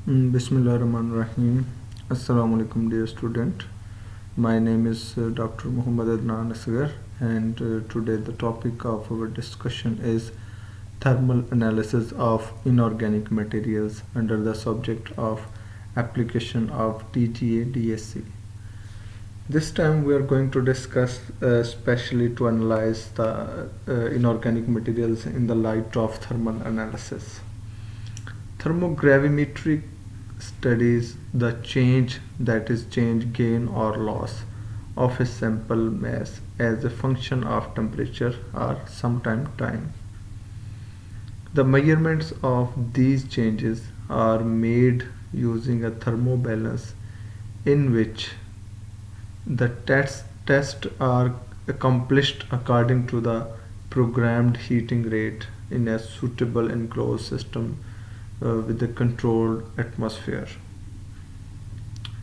Bismillahirrahmanirrahim. Assalamu alaikum, dear student. My name is Dr. Muhammad Adnan Asghar, and today the topic of our discussion is thermal analysis of inorganic materials under the subject of application of TGA DSC. This time we are going to discuss especially to analyze the inorganic materials in the light of thermal analysis. Thermogravimetry studies the change, that is change, gain or loss of a sample mass as a function of temperature or sometime time. The measurements of these changes are made using a thermobalance in which the tests are accomplished according to the programmed heating rate in a suitable enclosed system with a controlled atmosphere.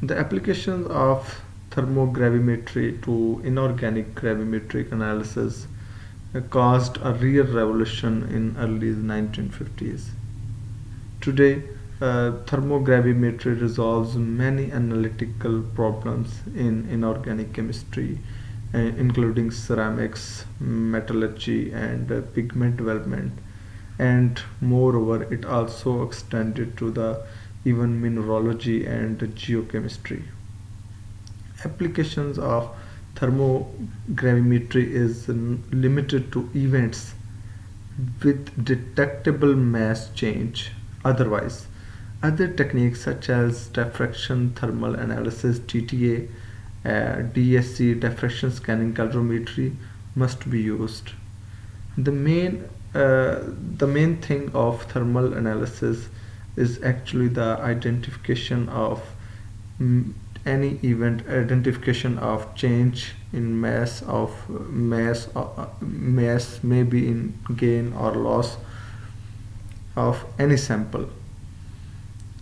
The applications of thermogravimetry to inorganic gravimetric analysis caused a real revolution in early 1950s. Today, thermogravimetry resolves many analytical problems in inorganic chemistry, including ceramics, metallurgy, and pigment development. And moreover, it also extended to the even mineralogy and geochemistry. Applications of thermogravimetry is limited to events with detectable mass change. Otherwise, other techniques such as diffraction thermal analysis (DTA), DSC diffraction scanning calorimetry must be used. The main the main thing of thermal analysis is actually the identification of mm, any event, identification of change in mass maybe in gain or loss of any sample.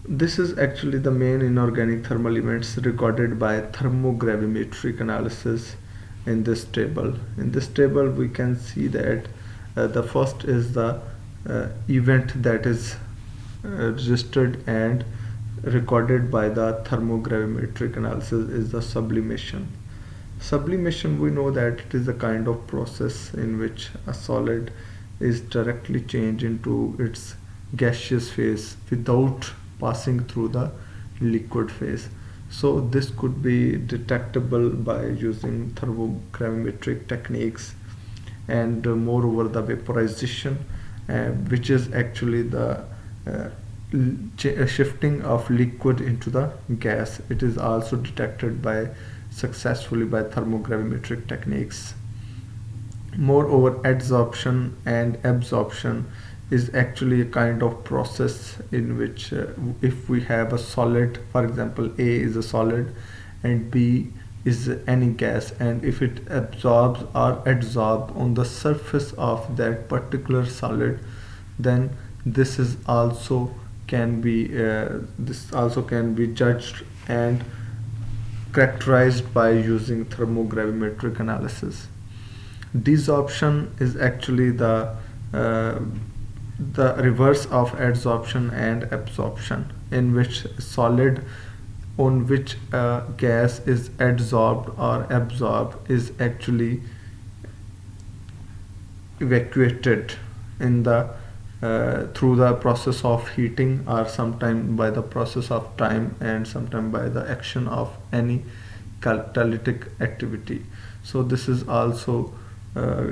This is actually the main inorganic thermal events recorded by thermogravimetric analysis in this table. In this table, we can see that the first is the event that is registered and recorded by the thermogravimetric analysis is the sublimation. Sublimation, we know that it is a kind of process in which a solid is directly changed into its gaseous phase without passing through the liquid phase. So this could be detectable by using thermogravimetric techniques, and moreover the vaporization, which is actually the shifting of liquid into the gas. It is also detected by successfully by thermogravimetric techniques. Moreover, adsorption and absorption is actually a kind of process in which if we have a solid, for example A is a solid and B is any gas, and if it absorbs or adsorbs on the surface of that particular solid, then this is also can be judged and characterized by using thermogravimetric analysis. Desorption is actually uh, the reverse of adsorption and absorption, in which solid on which gas is adsorbed or absorbed is actually evacuated in the through the process of heating, or sometime by the process of time, and sometime by the action of any catalytic activity. So this is also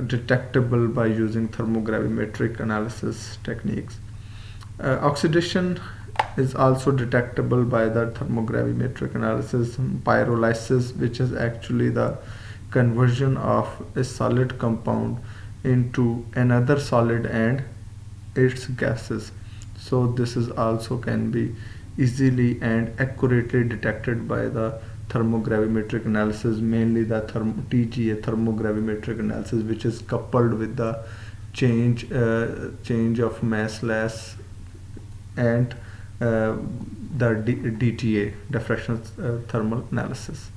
detectable by using thermogravimetric analysis techniques. Oxidation is also detectable by the thermogravimetric analysis. Pyrolysis, which is actually the conversion of a solid compound into another solid and its gases. So this is also can be easily and accurately detected by the thermogravimetric analysis, mainly the TGA thermogravimetric analysis, which is coupled with the change of mass loss and the DTA diffraction thermal analysis.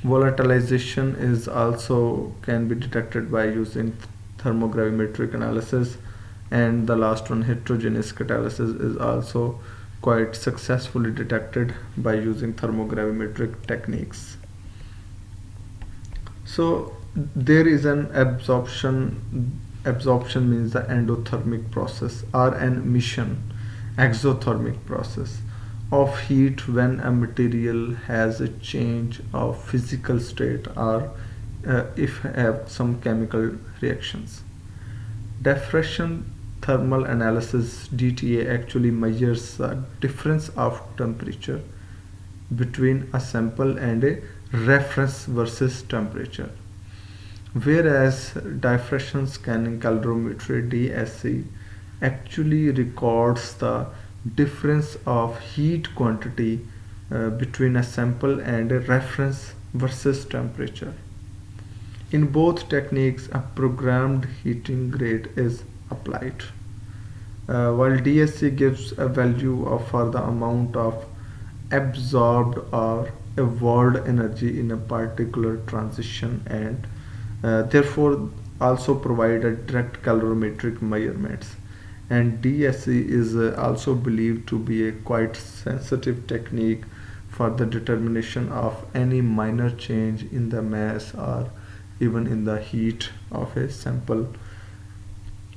Volatilization is also can be detected by using thermogravimetric analysis, and the last one, heterogeneous catalysis, is also quite successfully detected by using thermogravimetric techniques. So there is an absorption means the endothermic process, or an emission exothermic process of heat when a material has a change of physical state, or if have some chemical reactions. Diffraction thermal analysis DTA actually measures the difference of temperature between a sample and a reference versus temperature. Whereas diffraction scanning calorimetry DSC actually records the difference of heat quantity between a sample and a reference versus temperature. In both techniques, a programmed heating rate is applied. While DSC gives a value for the amount of absorbed or evolved energy in a particular transition, and therefore also provide a direct calorimetric measurements. And DSC is also believed to be a quite sensitive technique for the determination of any minor change in the mass or even in the heat of a sample.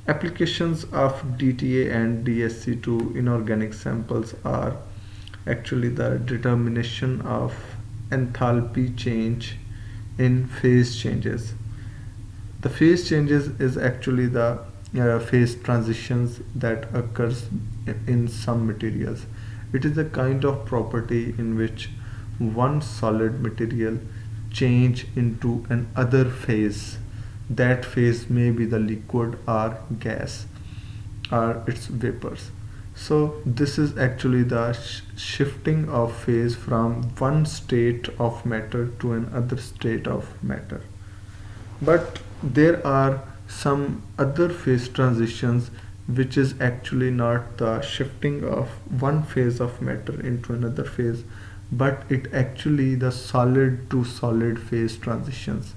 Applications of DTA and DSC to inorganic samples are actually the determination of enthalpy change in phase changes. The phase changes is actually the phase transitions that occurs in some materials. It is a kind of property in which one solid material change into another phase. That phase may be the liquid or gas or its vapors. So this is actually the shifting of phase from one state of matter to another state of matter. But there are some other phase transitions which is actually not the shifting of one phase of matter into another phase, but it actually the solid to solid phase transitions.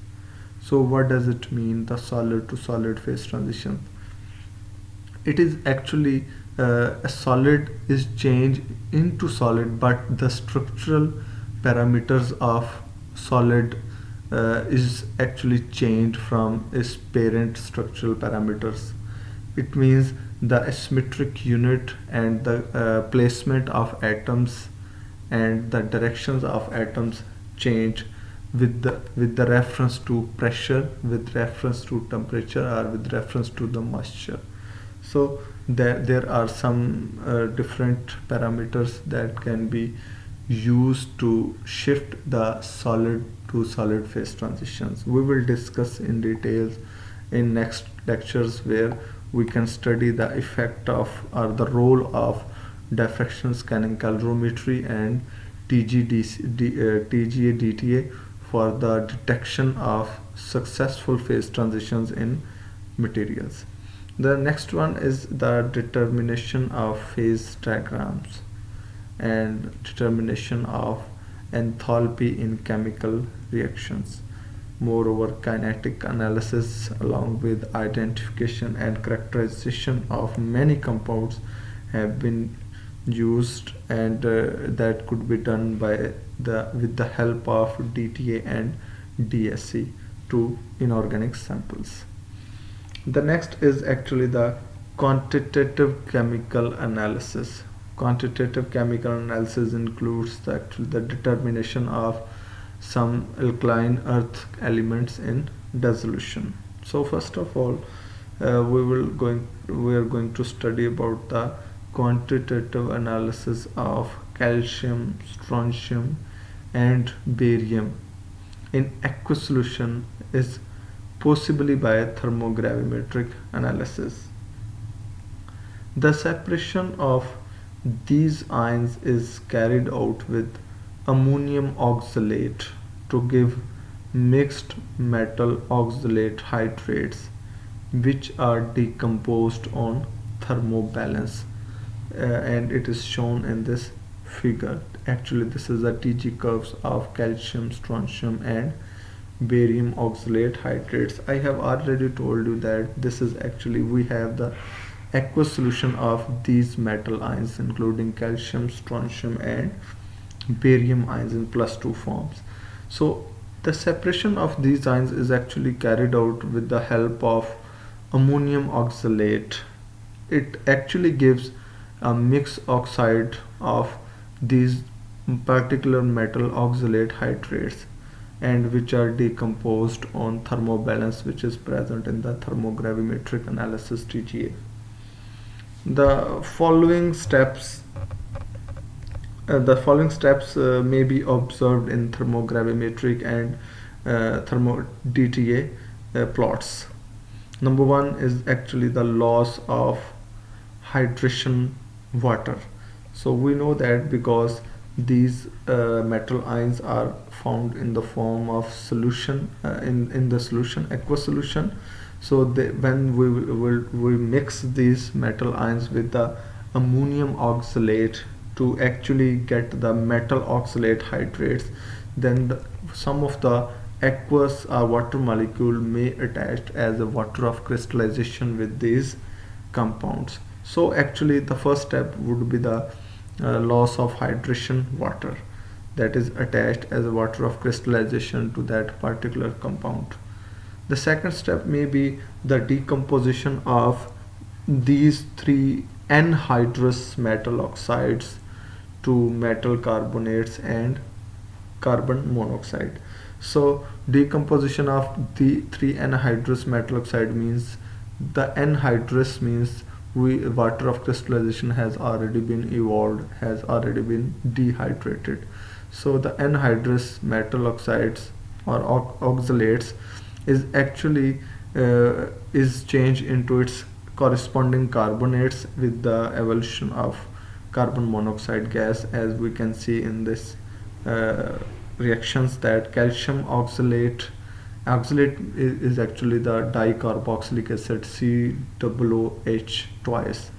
So what does it mean, the solid to solid phase transition? It is actually a solid is changed into solid, but the structural parameters of solid is actually changed from its parent structural parameters. It means the asymmetric unit and the placement of atoms and the directions of atoms change with the reference to pressure, with reference to temperature, or with reference to the moisture. So there are some different parameters that can be used to shift the solid to solid phase transitions. We will discuss in details in next lectures, where we can study the effect of or the role of diffraction scanning calorimetry and TGA DTA for the detection of successful phase transitions in materials. The next one is the determination of phase diagrams and determination of enthalpy in chemical reactions. Moreover, kinetic analysis along with identification and characterization of many compounds have been used, and that could be done by with the help of DTA and DSC to inorganic samples. The next is actually the quantitative chemical analysis. Quantitative chemical analysis includes the determination of some alkaline earth elements in dissolution. So first of all, we are going to study about the quantitative analysis of calcium, strontium, and barium in aqueous solution is possibly by thermogravimetric analysis. The separation of these ions is carried out with ammonium oxalate to give mixed metal oxalate hydrates, which are decomposed on thermobalance, and it is shown in this figure. Actually, this is the TG curves of calcium, strontium, and barium oxalate hydrates. I have already told you that this is actually we have the aqueous solution of these metal ions including calcium, strontium and barium ions in +2 forms. So the separation of these ions is actually carried out with the help of ammonium oxalate. It actually gives a mixed oxide of these particular metal oxalate hydrates, and which are decomposed on thermobalance, which is present in the thermogravimetric analysis TGA. The following steps may be observed in thermogravimetric and thermo DTA plots. Number one is actually the loss of hydration water. So we know that because these metal ions are found in the form of solution in the solution aqueous solution, so when we mix these metal ions with the ammonium oxalate to actually get the metal oxalate hydrates, then some of the aqueous water molecule may attach as a water of crystallization with these compounds. So actually the first step would be the loss of hydration water that is attached as a water of crystallization to that particular compound. The second step may be the decomposition of these three anhydrous metal oxides to metal carbonates and carbon monoxide. So decomposition of the three anhydrous metal oxide means the anhydrous means water of crystallization has already been evolved, has already been dehydrated. So the anhydrous metal oxides or oxalates is actually is changed into its corresponding carbonates with the evolution of carbon monoxide gas, as we can see in this reactions that calcium oxalate is actually the dicarboxylic acid COOH twice.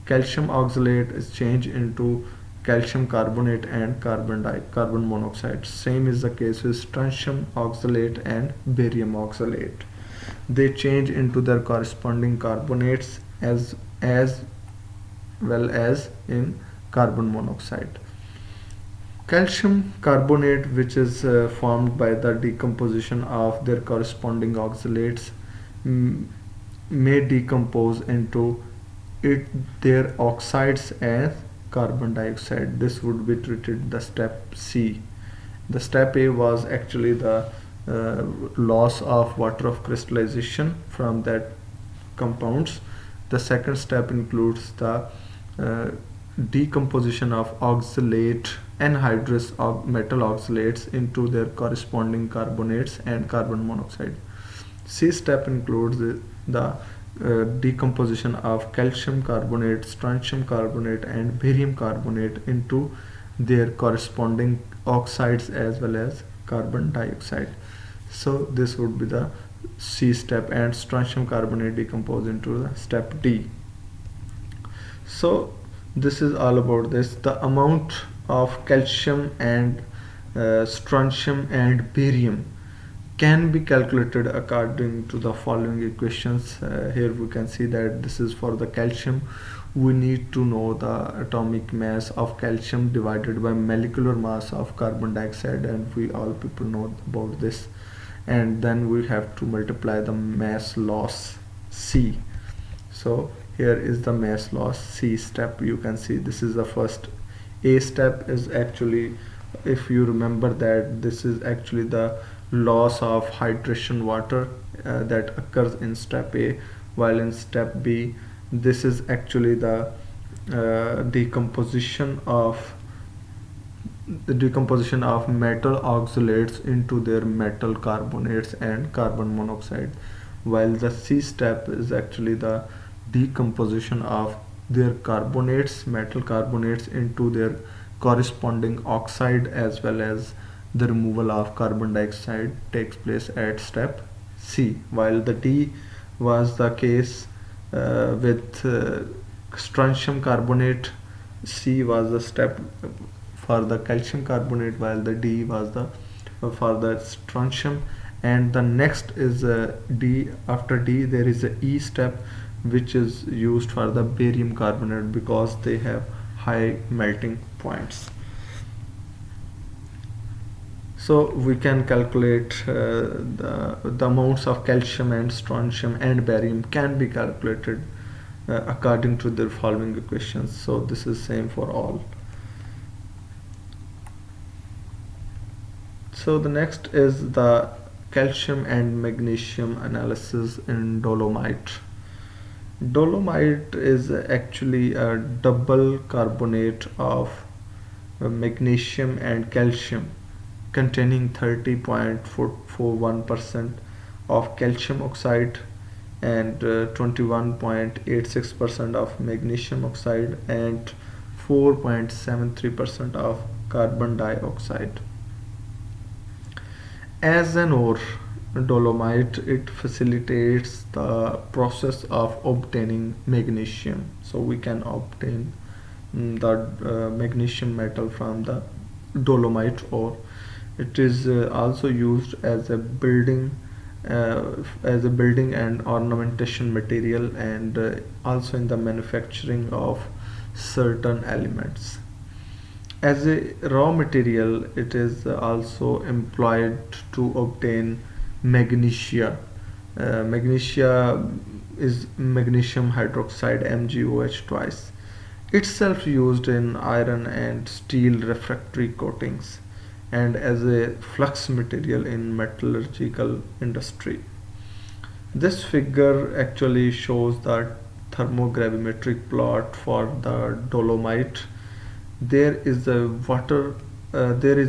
Calcium oxalate is changed into calcium carbonate and carbon monoxide. Same is the case with strontium oxalate and barium oxalate. They change into their corresponding carbonates as well as in carbon monoxide. Calcium carbonate, which is formed by the decomposition of their corresponding oxalates, may decompose into their oxides as carbon dioxide. This would be treated the step C. The step A was actually the loss of water of crystallization from that compounds. The second step includes the decomposition of oxalate anhydrous metal oxalates into their corresponding carbonates and carbon monoxide. C step includes the decomposition of calcium carbonate, strontium carbonate and barium carbonate into their corresponding oxides as well as carbon dioxide. So this would be the C step, and strontium carbonate decompose into the step D. So this is all about this. The amount of calcium and strontium and barium can be calculated according to the following equations. Here we can see that this is for the calcium. We need to know the atomic mass of calcium divided by molecular mass of carbon dioxide, and we all people know about this. And then we have to multiply the mass loss C. So here is the mass loss C step. You can see this is the first. A step is actually, if you remember, that this is actually the loss of hydration water that occurs in step A, while in step B this is actually the decomposition of metal oxalates into their metal carbonates and carbon monoxide, while the C step is actually the decomposition of their carbonates, metal carbonates, into their corresponding oxide, as well as the removal of carbon dioxide takes place at step C, while the D was the case with strontium carbonate. C was the step for the calcium carbonate, while the D was the for the strontium. And the next is D. After D there is a E step, which is used for the barium carbonate because they have high melting points. So we can calculate the amounts of calcium and strontium and barium can be calculated according to the following equations. So this is same for all. So the next is the calcium and magnesium analysis in dolomite. Dolomite is actually a double carbonate of magnesium and calcium containing 30.41% of calcium oxide and 21.86% of magnesium oxide and 4.73% of carbon dioxide. As an ore, dolomite it facilitates the process of obtaining magnesium. So we can obtain the magnesium metal from the dolomite ore. It is also used as a building and ornamentation material, and also in the manufacturing of certain elements. As a raw material, it is also employed to obtain magnesia. Magnesia is magnesium hydroxide, MgOH twice, itself used in iron and steel refractory coatings and as a flux material in metallurgical industry. This figure actually shows the thermogravimetric plot for the dolomite. There is a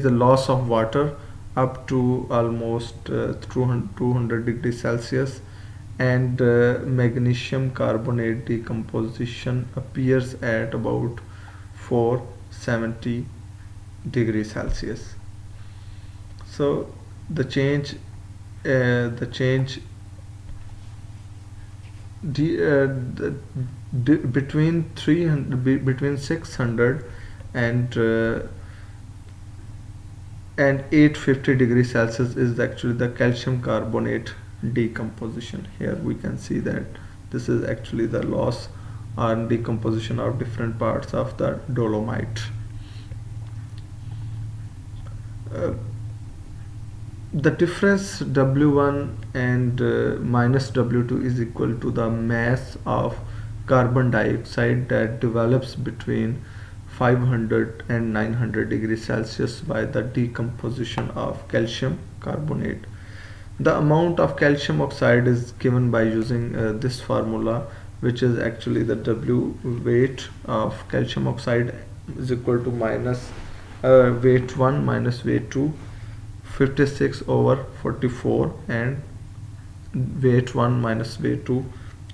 loss of water up to almost 200 degrees Celsius, and magnesium carbonate decomposition appears at about 470 degrees Celsius. So the change between 600 and 850 degrees Celsius is actually the calcium carbonate decomposition. Here we can see that this is actually the loss or decomposition of different parts of the dolomite. The difference W1 and minus W2 is equal to the mass of carbon dioxide that develops between 500 and 900 degrees Celsius by the decomposition of calcium carbonate. The amount of calcium oxide is given by using this formula, which is actually the W weight of calcium oxide is equal to minus weight 1 minus weight 2, 56 over 44, and weight 1 minus weight 2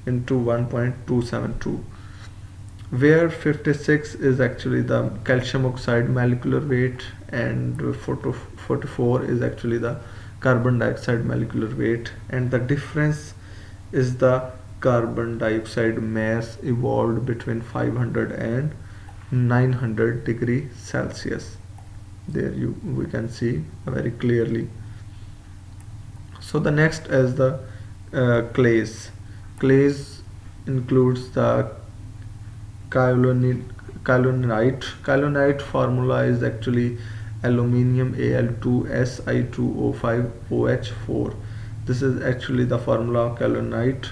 into 1.272, where 56 is actually the calcium oxide molecular weight and 44 is actually the carbon dioxide molecular weight, and the difference is the carbon dioxide mass evolved between 500 and 900 degree Celsius. There we can see very clearly. So the next is the clays. Clays includes the kaolinite. Kaolinite formula is actually aluminium Al2Si2O5OH4. This is actually the formula of kaolinite.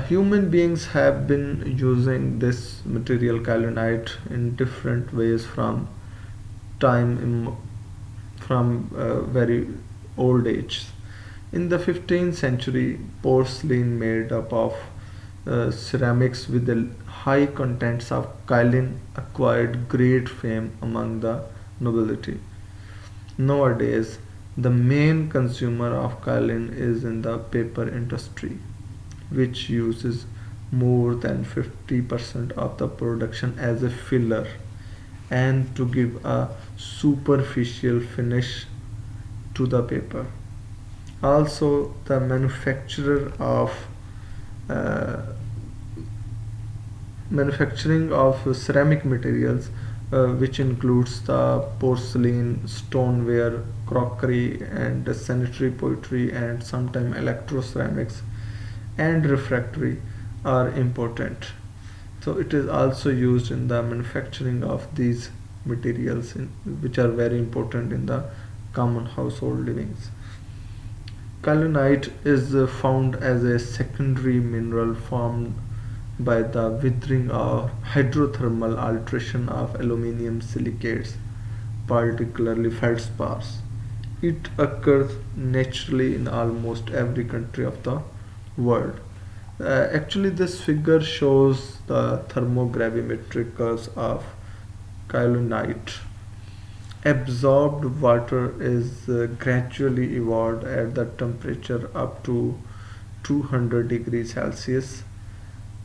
Human beings have been using this material kaolinite in different ways from very old age. In the 15th century, porcelain made up of ceramics with the high contents of kaolin acquired great fame among the nobility. Nowadays, the main consumer of kaolin is in the paper industry, which uses more than 50% of the production as a filler and to give a superficial finish to the paper. Also, the manufacturing of ceramic materials, which includes the porcelain, stoneware, crockery, and sanitary pottery, and sometimes electro ceramics and refractory, are important. So it is also used in the manufacturing of these materials which are very important in the common household livings. Kaolinite is found as a secondary mineral formed by the withering or hydrothermal alteration of aluminum silicates, particularly feldspars. It occurs naturally in almost every country of the world. Actually, this figure shows the thermogravimetric curves of kaolinite. Absorbed water is gradually evolved at the temperature up to 200 degrees Celsius,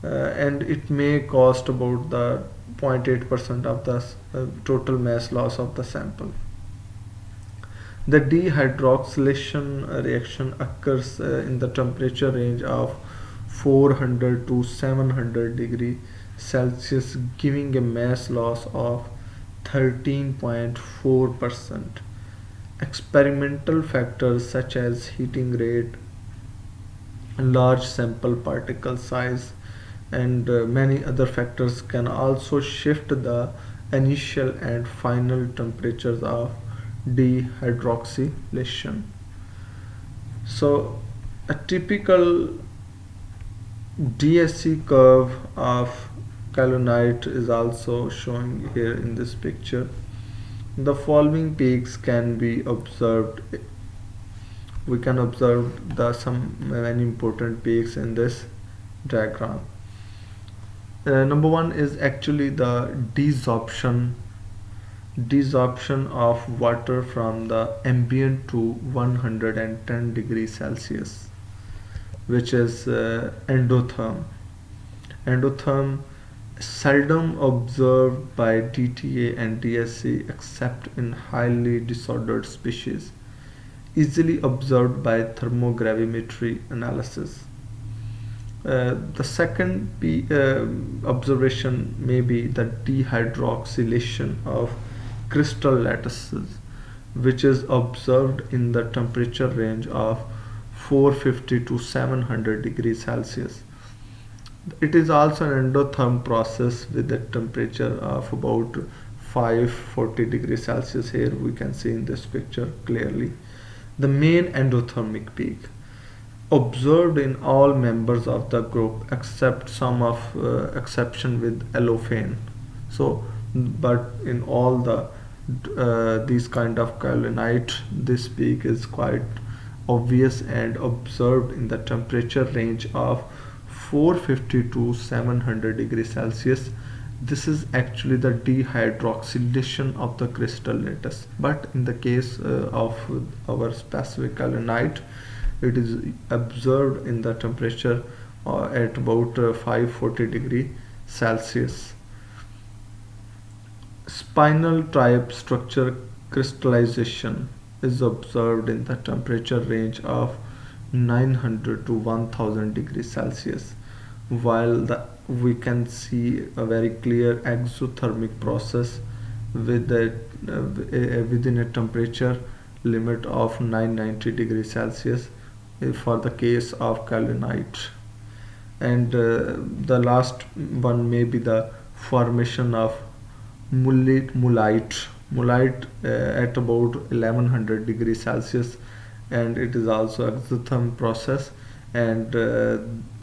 and it may cost about the 0.8% of the total mass loss of the sample. The dehydroxylation reaction occurs in the temperature range of 400 to 700 degree Celsius, giving a mass loss of 13.4%. Experimental factors such as heating rate, large sample particle size, and many other factors can also shift the initial and final temperatures of dehydroxylation. So, a typical DSC curve of kaolinite is also showing here in this picture. The following peaks can be observed. We can observe the some many important peaks in this diagram. Number one is actually the desorption of water from the ambient to 110 degrees Celsius, which is endotherm. Endotherm seldom observed by DTA and DSC except in highly disordered species, easily observed by thermogravimetry analysis. The second observation may be the dehydroxylation of crystal lattices, which is observed in the temperature range of 450 to 700 degrees Celsius. It is also an endotherm process with a temperature of about 540 degrees Celsius. Here we can see in this picture clearly the main endothermic peak observed in all members of the group except some of exception with allophane. So, but in all the these kind of kaolinite, this peak is quite obvious and observed in the temperature range of 450 to 700 degrees Celsius. This is actually the dehydroxylation of the crystal lattice, but in the case of our specific kaolinite, it is observed in the temperature at about 540 degree Celsius. Spinel type structure crystallization is observed in the temperature range of 900 to 1000 degrees Celsius, while we can see a very clear exothermic process with within a temperature limit of 990 degrees Celsius for the case of kaolinite. And the last one may be the formation of mullite at about 1100 degrees Celsius, and it is also exotherm process. And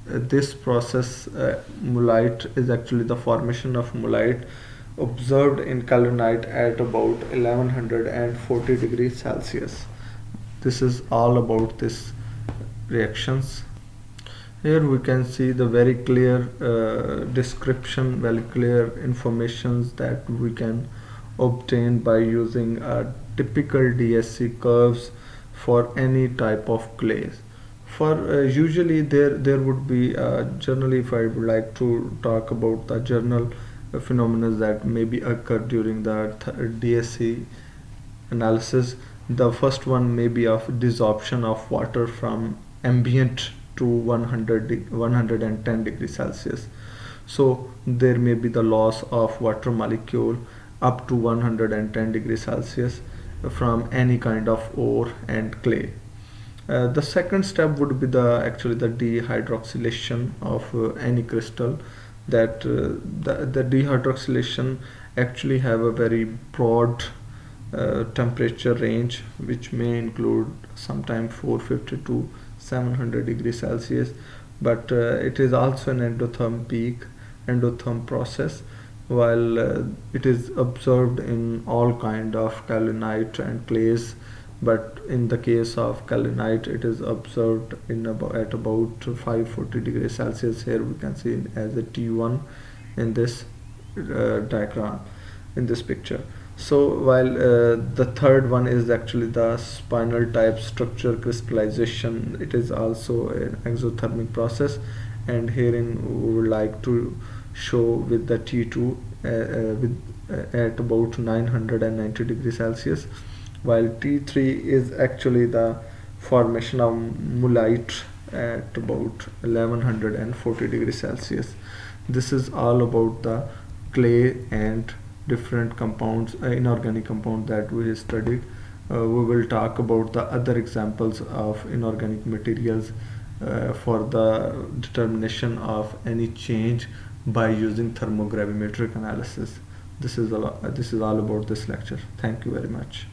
this process, mullite, is actually the formation of mullite observed in kaolinite at about 1140 degrees Celsius. This is all about this reactions. Here we can see the very clear description, very clear informations that we can obtain by using typical DSC curves for any type of clays. For usually there would be generally, if I would like to talk about the general phenomena that may be occur during the DSC analysis. The first one may be of desorption of water from ambient to 110 degrees Celsius. So there may be the loss of water molecule up to 110 degrees Celsius from any kind of ore and clay. The second step would be the actually the dehydroxylation of any crystal. That the dehydroxylation actually have a very broad temperature range, which may include sometime 450 to 700 degrees Celsius, but it is also an endotherm process. While it is observed in all kind of kaolinite and clays, but in the case of kaolinite it is observed at about 540 degrees Celsius. Here we can see as a T1 in this diagram, in this picture. So while the third one is actually the spinel type structure crystallization, it is also an exothermic process, and herein we would like to show with the T2 at about 990 degrees Celsius, while T3 is actually the formation of mullite at about 1140 degrees Celsius. This is all about the clay and different compounds, inorganic compounds that we studied. We will talk about the other examples of inorganic materials for the determination of any change by using thermogravimetric analysis. This is all about this lecture. Thank you very much.